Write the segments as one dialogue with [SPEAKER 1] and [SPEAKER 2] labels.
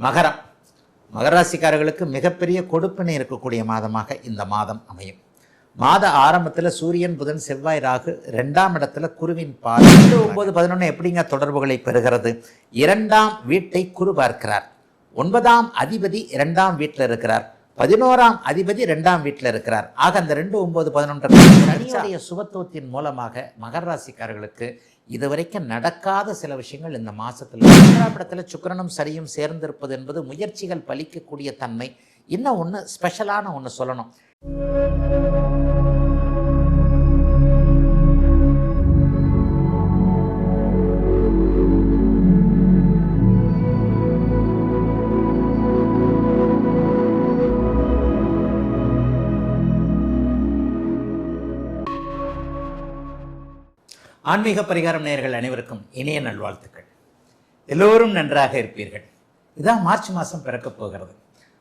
[SPEAKER 1] மகரம், மகராசிக்காரர்களுக்கு மிகப்பெரிய கொடுப்பினை இருக்கக்கூடிய மாதமாக இந்த மாதம் அமையும். மாத ஆரம்பத்தில் சூரியன் புதன் செவ்வாய் ராகு 2ஆம் இடத்துல குருவின் பார்வை 9, 11 எப்படிங்க தொடர்புகளை பெறுகிறது? 2ஆம் வீட்டை குரு பார்க்கிறார். 9ஆம் அதிபதி 2ஆம் வீட்டில் இருக்கிறார். 11ஆம் அதிபதி 2ஆம் வீட்டில் இருக்கிறார். ஆக அந்த 2, 9, 11 சுபத்துவத்தின் மூலமாக மகர ராசிக்காரர்களுக்கு இதுவரைக்கும் நடக்காத சில விஷயங்கள் இந்த மாசத்துல 2ஆம் இடத்துல சுக்கிரனும் சரியும் சேர்ந்திருப்பது என்பது முயற்சிகள் பலிக்கக்கூடிய தன்மை. இன்னும் ஒன்று ஸ்பெஷலான ஒன்று சொல்லணும். ஆன்மீக பரிகாரம் நேயர்கள் அனைவருக்கும் இனிய நல்வாழ்த்துக்கள். எல்லோரும் நன்றாக இருப்பீர்கள். இதான் மார்ச் மாதம் பிறக்கப் போகிறது.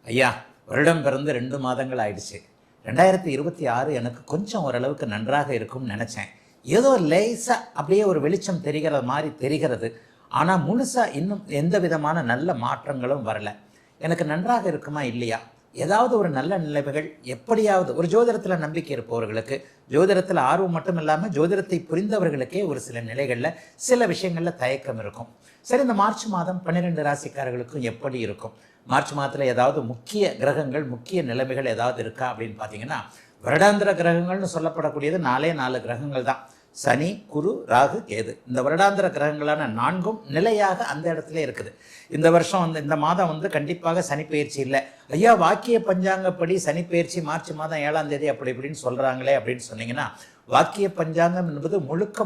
[SPEAKER 1] ஐயா, வருடம் பிறந்து 2 மாதங்கள் ஆயிடுச்சு. 2026 எனக்கு கொஞ்சம் ஓரளவுக்கு நன்றாக இருக்கும்னு நினச்சேன். ஏதோ லேசாக அப்படியே ஒரு வெளிச்சம் தெரிகிற மாதிரி தெரிகிறது. ஆனால் முழுசாக இன்னும் எந்த விதமான நல்ல மாற்றங்களும் வரலை. எனக்கு நன்றாக இருக்குமா இல்லையா? ஏதாவது ஒரு நல்ல நிலைமைகள் எப்படியாவது ஒரு ஜோதிடத்தில் நம்பிக்கை இருப்பவர்களுக்கு, ஜோதிடத்தில் ஆர்வம் மட்டும் இல்லாமல் ஜோதிடத்தை புரிந்தவர்களுக்கே ஒரு சில நிலைகளில் சில விஷயங்களில் தயக்கம் இருக்கும். சரி, இந்த மார்ச் மாதம் 12 ராசிக்காரர்களுக்கும் எப்படி இருக்கும்? மார்ச் மாதத்தில் ஏதாவது முக்கிய கிரகங்கள், முக்கிய நிலைமைகள் ஏதாவது இருக்கா அப்படின்னு பார்த்தீங்கன்னா, வருடாந்திர கிரகங்கள்னு சொல்லப்படக்கூடியது 4 கிரகங்கள் தான். சனி, குரு, ராகு, கேது. இந்த வருடாந்திர கிரகங்களான 4ம் நிலையாக அந்த இடத்துல இருக்குது. இந்த வருஷம் இந்த மாதம் கண்டிப்பாக சனி பயிற்சி இல்லை. ஐயா, வாக்கிய பஞ்சாங்கப்படி சனி பயிற்சி மார்ச் மாதம் 7ஆம் தேதி அப்படி இப்படின்னு சொல்கிறாங்களே அப்படின்னு சொன்னீங்கன்னா, வாக்கிய பஞ்சாங்கம் என்பது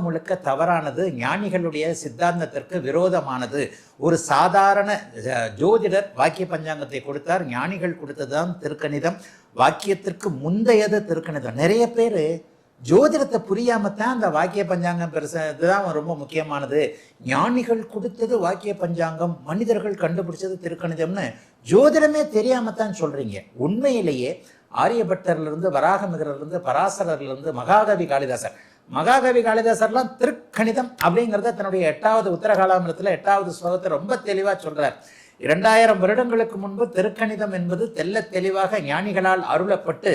[SPEAKER 1] முழுக்க தவறானது, ஞானிகளுடைய சித்தாந்தத்திற்கு விரோதமானது. ஒரு சாதாரண ஜோதிடர் வாக்கிய பஞ்சாங்கத்தை கொடுத்தார். ஞானிகள் கொடுத்ததுதான் திருக்கணிதம். வாக்கியத்திற்கு முந்தையது திருக்கணிதம். நிறைய பேர் ஜோதிடத்தை புரியாமத்தான் அந்த வாக்கிய பஞ்சாங்கம் இதுதான் ரொம்ப முக்கியமானது, ஞானிகள் கொடுத்தது வாக்கிய பஞ்சாங்கம், மனிதர்கள் கண்டுபிடிச்சது திருக்கணிதம்னு ஜோதிடமே தெரியாமத்தான் சொல்றீங்க. உண்மையிலேயே ஆரியபட்டர்லேருந்து, வராகமிகரிலிருந்து, பராசரர்லேருந்து, மகாகவி காளிதாசர்லாம் திருக்கணிதம் அப்படிங்கிறத தன்னுடைய 8வது உத்தரகாலாமிரத்தில் 8வது ஸ்லோகத்தை ரொம்ப தெளிவாக சொல்றார். 2000 வருடங்களுக்கு முன்பு திருக்கணிதம் என்பது தெல்ல தெளிவாக ஞானிகளால் அருளப்பட்டு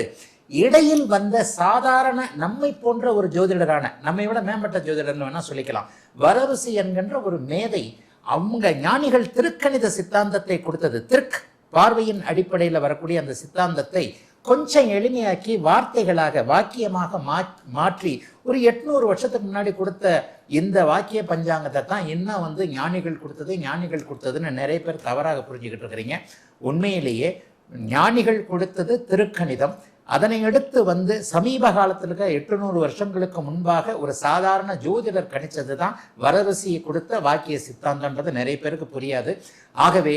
[SPEAKER 1] இடையில் வந்த சாதாரண நம்மை போன்ற ஒரு ஜோதிடரான, நம்மை விட மேம்பட்ட ஜோதிடர்னு வேணா சொல்லிக்கலாம், வரருசி என்கின்ற ஒரு மேதை, அவங்க ஞானிகள் திருக்கணித சித்தாந்தத்தை கொடுத்தது. பார்வையின் அடிப்படையில் வரக்கூடிய அந்த சித்தாந்தத்தை கொஞ்சம் எளிமையாக்கி வார்த்தைகளாக, வாக்கியமாக மாற்றி ஒரு 800 வருஷத்துக்கு முன்னாடி கொடுத்த இந்த வாக்கிய பஞ்சாங்கத்தை தான் இன்னும் ஞானிகள் கொடுத்ததுன்னு நிறைய பேர் தவறாக புரிஞ்சுக்கிட்டு இருக்கிறீங்க. உண்மையிலேயே ஞானிகள் கொடுத்தது திருக்கணிதம். அதனை அடுத்து சமீப காலத்தில் 800 வருஷங்களுக்கு முன்பாக ஒரு சாதாரண ஜோதிடர் கணிச்சது தான் வரருசியை கொடுத்த வாக்கிய சித்தாந்தம்ன்றது நிறைய பேருக்கு புரியாது. ஆகவே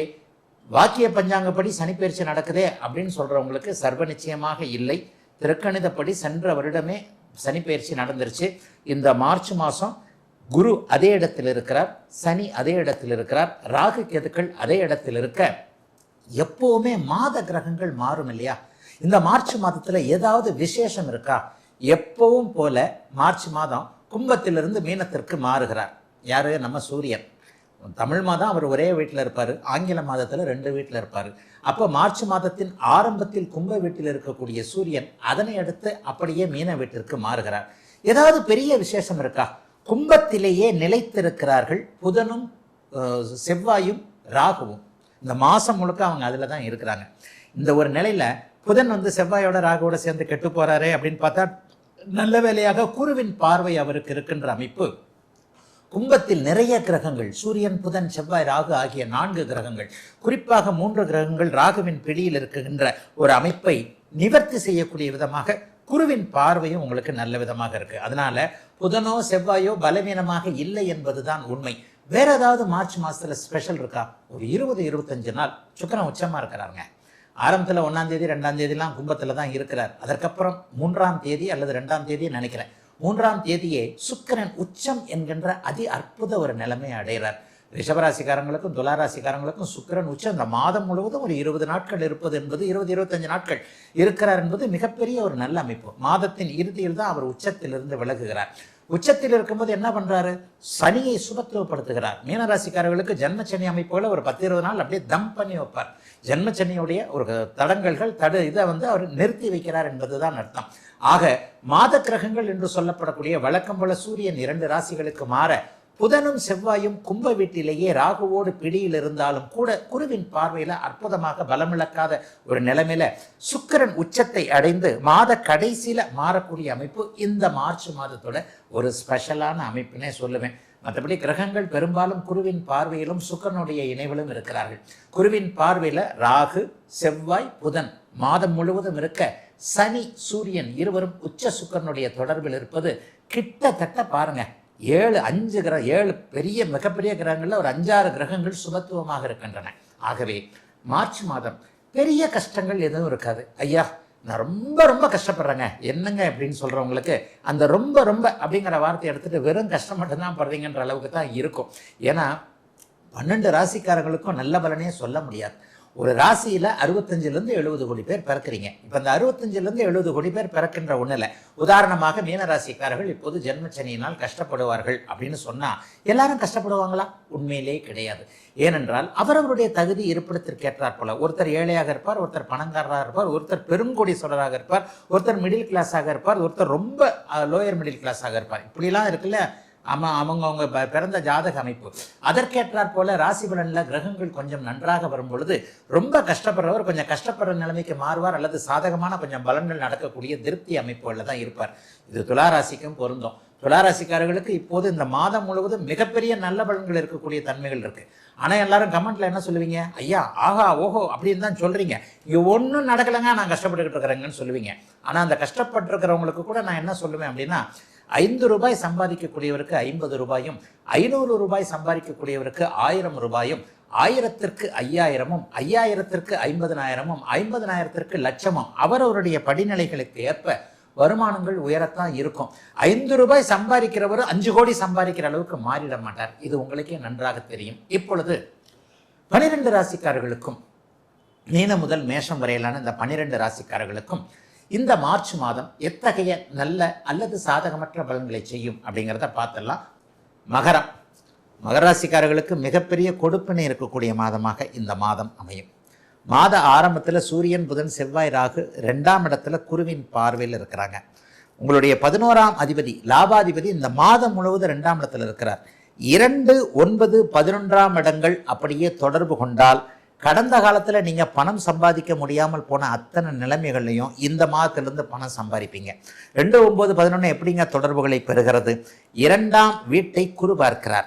[SPEAKER 1] வாக்கிய பஞ்சாங்கப்படி சனிப்பயிற்சி நடக்குதே அப்படின்னு சொல்றவங்களுக்கு சர்வ நிச்சயமாக இல்லை. திருக்கணிதப்படி சென்ற வருடமே சனிப்பயிற்சி நடந்துருச்சு. இந்த மார்ச் மாதம் குரு அதே இடத்தில் இருக்கிறார், சனி அதே இடத்தில் இருக்கிறார், ராகு கேதுக்கள் அதே இடத்தில் இருக்க எப்பவுமே மாத கிரகங்கள் மாறும் இல்லையா? இந்த மார்ச் மாதத்தில் ஏதாவது விசேஷம் இருக்கா? எப்பவும் போல மார்ச் மாதம் கும்பத்திலிருந்து மீனத்திற்கு மாறுகிறார். யாரு? நம்ம சூரியன். தமிழ் மாதம் அவர் ஒரே வீட்டில் இருப்பார், ஆங்கில மாதத்தில் 2 வீட்டில் இருப்பார். அப்போ மார்ச் மாதத்தின் ஆரம்பத்தில் கும்ப வீட்டில் இருக்கக்கூடிய சூரியன் அதனை அடுத்து அப்படியே மீன வீட்டிற்கு மாறுகிறார். ஏதாவது பெரிய விசேஷம் இருக்கா? கும்பத்திலேயே நிலைத்திருக்கிறார்கள் புதனும் செவ்வாயும் ராகுவும். இந்த மாதம் முழுக்க அவங்க அதில் தான் இருக்கிறாங்க. இந்த ஒரு நிலையில் புதன் செவ்வாயோட ராகுவோட சேர்ந்து கெட்டு போறாரே அப்படின்னு பார்த்தா, நல்ல வேலையாக குருவின் பார்வை அவருக்கு இருக்கின்ற அமைப்பு. கும்பத்தில் நிறைய கிரகங்கள், சூரியன், புதன், செவ்வாய், ராகு ஆகிய 4 கிரகங்கள், குறிப்பாக 3 கிரகங்கள் ராகுவின் பிடியில் இருக்கின்ற ஒரு அமைப்பை நிவர்த்தி செய்யக்கூடிய விதமாக குருவின் பார்வையும் உங்களுக்கு நல்ல விதமாக இருக்கு. அதனால புதனோ செவ்வாயோ பலவீனமாக இல்லை என்பதுதான் உண்மை. வேற ஏதாவது மார்ச் மாசத்துல ஸ்பெஷல் இருக்கா? ஒரு 20-25 நாள் சுக்கிரன் உச்சமா இருக்கிறாருங்க. ஆரம்பத்தில் 1ஆம் தேதி 2ஆம் தேதிலாம் கும்பத்தில் தான் இருக்கிறார். அதற்கப்புறம் 3ஆம் தேதி அல்லது 2ஆம் தேதி நினைக்கிறேன், 3ஆம் தேதியே சுக்கிரன் உச்சம் என்கின்ற அதி அற்புத ஒரு நிலைமை அடைகிறார். ரிஷபராசிக்காரங்களுக்கும் துளாராசிக்காரங்களுக்கும் சுக்கிரன் உச்சம் இந்த மாதம் முழுவதும் ஒரு 20 நாட்கள் இருப்பது என்பது, 20-25 நாட்கள் இருக்கிறார் என்பது மிகப்பெரிய ஒரு நல்ல அமைப்பு. மாதத்தின் இறுதியில் தான் அவர் உச்சத்திலிருந்து விலகுகிறார். உச்சத்தில் இருக்கும்போது என்ன பண்றாரு? சனியை சுபத்துவப்படுத்துகிறார். மீனராசிக்காரர்களுக்கு ஜென்மச்சனி அமைப்புகளை ஒரு 10-20 நாள் அப்படியே தம் பண்ணி வைப்பார். ஜென்மச்சனியுடைய ஒரு தடங்கல்கள் இதை அவர் நிறுத்தி வைக்கிறார் என்பதுதான் அர்த்தம். ஆக மாத கிரகங்கள் என்று சொல்லப்படக்கூடிய வழக்கம் போல சூரியன் 2 ராசிகளுக்கு மாற புதனும் செவ்வாயும் கும்ப வீட்டிலேயே ராகுவோடு பிடியில் இருந்தாலும் கூட குருவின் பார்வையில அற்புதமாக பலமிழக்காத ஒரு நிலைமையில சுக்கிரன் உச்சத்தை அடைந்து மாத கடைசியில மாறக்கூடிய அமைப்பு இந்த மார்ச் மாதத்தோட ஒரு ஸ்பெஷலான அமைப்புன்னே சொல்லுவேன். மற்றபடி கிரகங்கள் பெரும்பாலும் குருவின் பார்வையிலும் சுக்கிரனுடைய இணைவிலும் இருக்கிறார்கள். குருவின் பார்வையில ராகு, செவ்வாய், புதன் மாதம் முழுவதும் இருக்க, சனி, சூரியன் இருவரும் உச்ச சுக்கிரனுடைய தொடர்பில் இருப்பது கிட்டத்தட்ட பாருங்க 7 பெரிய மிகப்பெரிய கிரகங்கள்ல ஒரு 5-6 கிரகங்கள் சுபத்துவமாக இருக்கின்றன. ஆகவே மார்ச் மாதம் பெரிய கஷ்டங்கள் எதுவும் இருக்காது. ஐயா நான் ரொம்ப ரொம்ப கஷ்டப்படுறேங்க என்னங்க அப்படின்னு சொல்றவங்களுக்கு அந்த ரொம்ப ரொம்ப அப்படிங்கிற வார்த்தையை எடுத்துட்டு வெறும் கஷ்டம் மட்டும்தான் படுறீங்கன்ற அளவுக்கு தான் இருக்கும். ஏன்னா 12 ராசிக்காரர்களுக்கும் நல்ல பலனே சொல்ல முடியாது. ஒரு ராசியில 65 70 கோடி பேர் பிறக்கிறீங்க. இப்ப இந்த 65 70 கோடி பேர் பிறக்கின்ற ஒண்ணுல உதாரணமாக மீன ராசிக்காரர்கள் இப்போது ஜென்மச்சனியினால் கஷ்டப்படுவார்கள் அப்படின்னு சொன்னா எல்லாரும் கஷ்டப்படுவாங்களா? உண்மையிலேயே கிடையாது. ஏனென்றால் அவரவருடைய தகுதி இருப்பிடத்திற்கு ஏற்றாற் போல ஒருத்தர் ஏழையாக இருப்பார், ஒருத்தர் பணக்காரராக இருப்பார், ஒருத்தர் பெருங்கோடீஸ்வரராக இருப்பார், ஒருத்தர் மிடில் கிளாஸாக இருப்பார், ஒருத்தர் ரொம்ப லோயர் மிடில் கிளாஸாக இருப்பார். இப்படிலாம் இருக்குல்ல அவங்க பிறந்த ஜாதக அமைப்பு. அதற்கேற்றாற் போல ராசி பலன்ல கிரகங்கள் கொஞ்சம் நன்றாக வரும் பொழுது ரொம்ப கஷ்டப்படுறவர் கொஞ்சம் கஷ்டப்படுற நிலைமைக்கு மாறுவார், அல்லது சாதகமான கொஞ்சம் பலன்கள் நடக்கக்கூடிய திருப்தி அமைப்புகள்ல தான் இருப்பார். இது துளாராசிக்கும் பொருந்தும். துளாராசிக்காரர்களுக்கு இப்போது இந்த மாதம் முழுவதும் மிகப்பெரிய நல்ல பலன்கள் இருக்கக்கூடிய தன்மைகள் இருக்கு. ஆனா எல்லாரும் கமெண்ட்ல என்ன சொல்லுவீங்க? ஐயா ஆஹா ஓஹோ அப்படின்னு தான் சொல்றீங்க, இங்க ஒன்றும் நடக்கலைங்க, நான் கஷ்டப்பட்டுக்கிட்டு இருக்கிறேங்கன்னு சொல்லுவீங்க. ஆனா அந்த கஷ்டப்பட்டு இருக்கிறவங்களுக்கு கூட நான் என்ன சொல்லுவேன் அப்படின்னா, 5 ரூபாய் சம்பாதிக்கக்கூடியவருக்கு 50 ரூபாயும், 500 ரூபாய் சம்பாதிக்கக்கூடியவருக்கு 1000 ரூபாயும், 1000ற்கு 5000ம், 5000ற்கு 50,000ம், 50,000ற்கு லட்சமும் அவரவருடைய படிநிலைகளுக்கு ஏற்ப வருமானங்கள் உயரத்தான் இருக்கும். 5 ரூபாய் சம்பாதிக்கிறவர் 5 கோடி சம்பாதிக்கிற அளவுக்கு மாறிட மாட்டார். இது உங்களுக்கே நன்றாக தெரியும். இப்பொழுது 12 ராசிக்காரர்களுக்கும் மீனம் முதல் மேஷம் வரையிலான இந்த 12 ராசிக்காரர்களுக்கும் இந்த மார்ச் மாதம் எத்தகைய நல்ல அல்லது சாதகமற்ற பலன்களை செய்யும் அப்படிங்கிறத பார்த்துடலாம். மகராசிக்காரர்களுக்கு மிகப்பெரிய கொடுப்பினை இருக்கக்கூடிய மாதமாக இந்த மாதம் அமையும். மாத ஆரம்பத்தில் சூரியன், புதன், செவ்வாய், ராகு 2ஆம் இடத்துல குருவின் பார்வையில் இருக்கிறாங்க. உங்களுடைய 11ஆம் அதிபதி லாபாதிபதி இந்த மாதம் முழுவதும் 2ஆம் இடத்துல இருக்கிறார். 2, 9, 11ஆம் இடங்கள் அப்படியே தொடர்பு கொண்டால் கடந்த காலத்தில் நீங்கள் பணம் சம்பாதிக்க முடியாமல் போன அத்தனை நிலைமைகள்லையும் இந்த மாதத்திலிருந்து பணம் சம்பாதிப்பீங்க. 2, 9, 11 எப்படிங்க தொடர்புகளை பெறுகிறது? 2ஆம் வீட்டை குரு பார்க்கிறார்.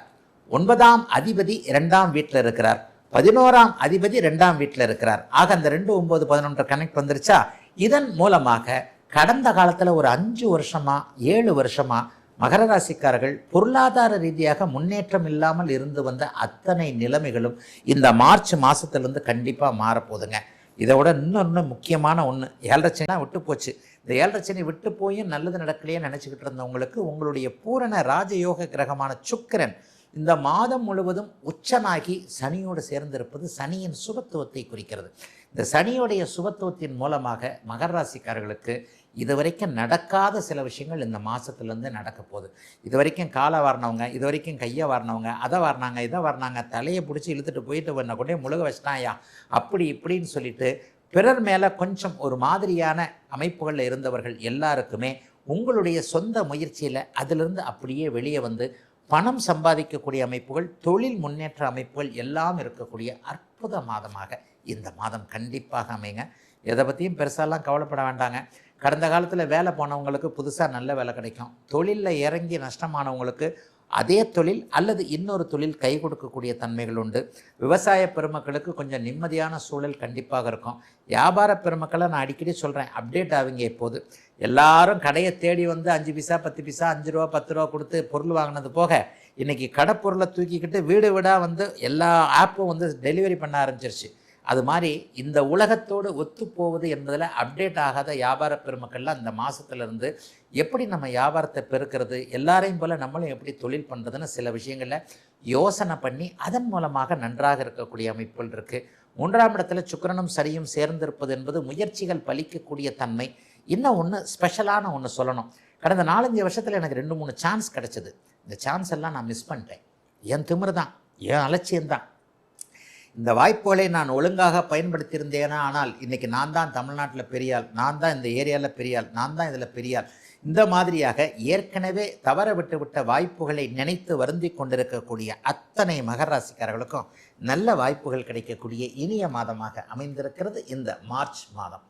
[SPEAKER 1] 9ஆம் அதிபதி 2ஆம் வீட்டில் இருக்கிறார். 11ஆம் அதிபதி 2ஆம் வீட்டில் இருக்கிறார். ஆக அந்த 2, 9, 11 கனெக்ட் வந்துருச்சா? இதன் மூலமாக கடந்த காலத்தில் ஒரு 5 வருஷமா 7 வருஷமா மகர ராசிக்காரர்கள் பொருளாதார ரீதியாக முன்னேற்றம் இல்லாமல் இருந்து வந்த அத்தனை நிலைமைகளும் இந்த மார்ச் மாதத்துலேருந்து கண்டிப்பாக மாறப்போகுதுங்க. இதை விட இன்னொன்று முக்கியமான ஒன்று, 7.5 சனி விட்டு போச்சு. இந்த 7.5 சனி விட்டு போயும் நல்லது நடக்கலையே நினச்சிக்கிட்டு இருந்தவங்களுக்கு உங்களுடைய பூரண ராஜயோக கிரகமான சுக்கிரன் இந்த மாதம் முழுவதும் உச்சனாகி சனியோடு சேர்ந்திருப்பது சனியின் சுபத்துவத்தை குறிக்கிறது. இந்த சனியோடைய சுபத்துவத்தின் மூலமாக மகர ராசிக்காரர்களுக்கு இதுவரைக்கும் நடக்காத சில விஷயங்கள் இந்த மாதத்துலேருந்து நடக்க போகுது. இது வரைக்கும் காலை வாரினவங்க, இது வரைக்கும் கையை வாரினவங்க, அதை வாரினாங்க, இதை வாரினாங்க, தலையை பிடிச்சி இழுத்துட்டு போயிட்டு வந்த கொண்டே முழுக வச்சிட்டாயா அப்படி இப்படின்னு சொல்லிட்டு பிறர் மேலே கொஞ்சம் ஒரு மாதிரியான அமைப்புகளில் இருந்தவர்கள் எல்லாருக்குமே உங்களுடைய சொந்த முயற்சியில் அதிலிருந்து அப்படியே வெளியே வந்து பணம் சம்பாதிக்கக்கூடிய அமைப்புகள், தொழில் முன்னேற்ற அமைப்புகள் எல்லாம் இருக்கக்கூடிய அற்புத மாதமாக இந்த மாதம் கண்டிப்பாக அமைங்க. எதை பற்றியும் பெருசாலாம் கவலைப்பட வேண்டாங்க. கடந்த காலத்தில் வேலை போனவங்களுக்கு புதுசாக நல்ல வேலை கிடைக்கும். தொழிலில் இறங்கி நஷ்டமானவங்களுக்கு அதே தொழில் அல்லது இன்னொரு தொழில் கை கொடுக்கக்கூடிய தன்மைகள் உண்டு. விவசாய பெருமக்களுக்கு கொஞ்சம் நிம்மதியான சூழல் கண்டிப்பாக இருக்கும். வியாபார பெருமக்களை நான் அடிக்கடி சொல்கிறேன், அப்டேட் ஆகுங்க. இப்போது எல்லாரும் கடையை தேடி வந்து 5 பைசா 10 பைசா 5 ரூபா 10 ரூபா கொடுத்து பொருள் வாங்கினது போக இன்றைக்கி கடை பொருளை தூக்கிக்கிட்டு வீடு வீடாக வந்து எல்லா ஆப்பும் வந்து டெலிவரி பண்ண ஆரம்பிச்சிருச்சு. அது மாதிரி இந்த உலகத்தோடு ஒத்துப்போவது என்பதில் அப்டேட் ஆகாத வியாபார பெருமக்கள்லாம் இந்த மாதத்துலேருந்து எப்படி நம்ம வியாபாரத்தை பெருக்கிறது, எல்லாரையும் போல் நம்மளும் எப்படி தொழில் பண்ணுறதுன்னு சில விஷயங்களில் யோசனை பண்ணி அதன் மூலமாக நன்றாக இருக்கக்கூடிய அமைப்புகள் இருக்குது. 3ஆம் இடத்துல சுக்கிரனும் சரியும் சேர்ந்திருப்பது என்பது முயற்சிகள் பலிக்கக்கூடிய தன்மை. இன்னும் ஒன்று ஸ்பெஷலான ஒன்று சொல்லணும். கடந்த 4-5 வருஷத்தில் எனக்கு 2-3 சான்ஸ் கிடச்சிது. இந்த சான்ஸ் எல்லாம் நான் மிஸ் பண்ணிட்டேன். என் திமிரு தான், என் அலட்சியம்தான். இந்த வாய்ப்புகளை நான் ஒழுங்காக பயன்படுத்தியிருந்தேனா, ஆனால் இன்றைக்கி நான் தான் தமிழ்நாட்டில் பெரியாள், நான் தான் இந்த ஏரியாவில் பெரியாள், நான் தான் இதில் பெரியாள், இந்த மாதிரியாக ஏற்கனவே தவற விட்டுவிட்ட வாய்ப்புகளை நினைத்து வருந்தி கொண்டிருக்கக்கூடிய அத்தனை மகர ராசிக்காரர்களுக்கும் நல்ல வாய்ப்புகள் கிடைக்கக்கூடிய இனிய மாதமாக அமைந்திருக்கிறது இந்த மார்ச் மாதம்.